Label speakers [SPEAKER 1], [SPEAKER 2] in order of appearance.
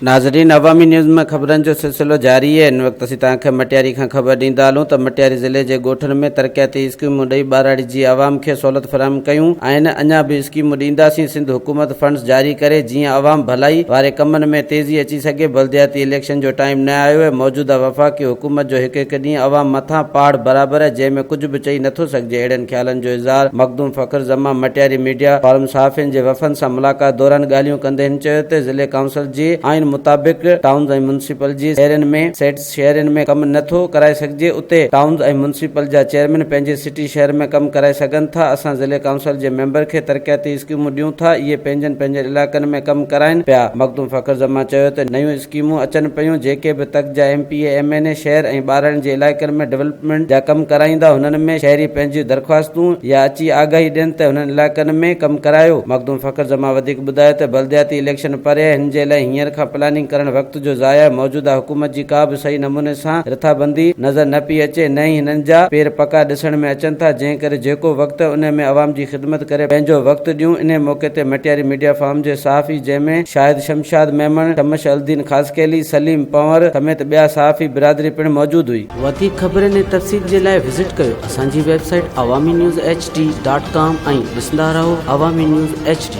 [SPEAKER 1] नाज़रीन, अवामी न्यूज़ में खबरन जो सिलसिलो जारी है। इन वक्त असीं तव्हांखे मटियारी खां ख़बर ॾींदा हलूं त मटियारी ज़िले जे ॻोठनि में तरक़ियाती स्कीमूं ॾेई ॿाराड़ी जी आवाम खे सहूलियत फराहम कयूं आहिनि। अञा बि स्कीमूं ॾींदासीं। सिंध हुकूमत फंड्स जारी करे जीअं आवाम भलाई वारे कमनि में तेज़ी अची सघे। बल्दियाती इलेक्शन जो टाइम न आयो आहे। मौजूदा वफ़ाक़ी हुकूमत जो हिकु हिकु ॾींहुं आवाम मथां पहाड़ बराबरि आहे, जंहिंमें कुझु बि चई नथो सघिजे। अहिड़नि ख़्यालनि जो इज़हार मखदूम फ़खर ज़मा मटियारी मीडिया फॉरम सहाफ़ियुनि जे वफ़द सां मुलाक़ात दौरान ॻाल्हियूं कंदे हिन चयो त ज़िले काउंसिल जे आइन मुताबिक़ टाउन्स ऐं म्यूनिसिपल जी शहरनि में कमु नथो कराए सघिजे। उते टाउन्स ऐं म्यूनिसिपल जा चेयरमैन पंहिंजे सिटी शहर में कमु कराए सघनि था। असां ज़िले काउंसिल जे मेंबर खे तरक़ियाती स्कीमूं ॾियूं था, इहे पंहिंजे इलाइक़नि में कमु कराइनि पिया। मखदूम फ़खर ज़मा चयो त नयूं स्कीमूं अचनि पियूं। जेके बि तक जा MP MNA शहर ऐं ॿारनि जे इलाइक़नि में डेवलपमेंट जा कमु कराईंदा, हुननि में शहरी पंहिंजी दरख़्वास्तूं या अची आगाही ॾियनि त हुननि इलाइक़नि में कमु करायो। मखदूम फ़खर ज़मा वधीक ॿुधायो त बल्दियाती इलेक्शन परे आहे, हिन जे लाइ हींअर खां प्लानिंग करणु वक़्त जो ज़ाया। मौजूदा हुकूमत जी का बि सही नमूने सां रिथाबंदी नज़र न पई अचे, न ई हिननि जा पेर पका ॾिसण में अचनि था, जंहिं करे जेको वक़्तु उन में आवाम जी ख़िदमत करे पंहिंजो वक़्तु ॾियूं। इन मौक़े ते मटियारी मीडिया फॉर्म जे सहाफ़ी जंहिंमें शाहिद शमशाद मेमन, शमश अलदीन ख़ासकेली, सलीम पंवर समेत ॿिया सहाफ़ी बिरादरी पिणु मौजूदु हुई। वधीक ख़बरनि ऐं तफ़सील जे लाइ विज़िट कयो असांजी वेबसाइट awamiNewsHD.com ऐं ॾिसंदा रहो अवामी न्यूज़ HD।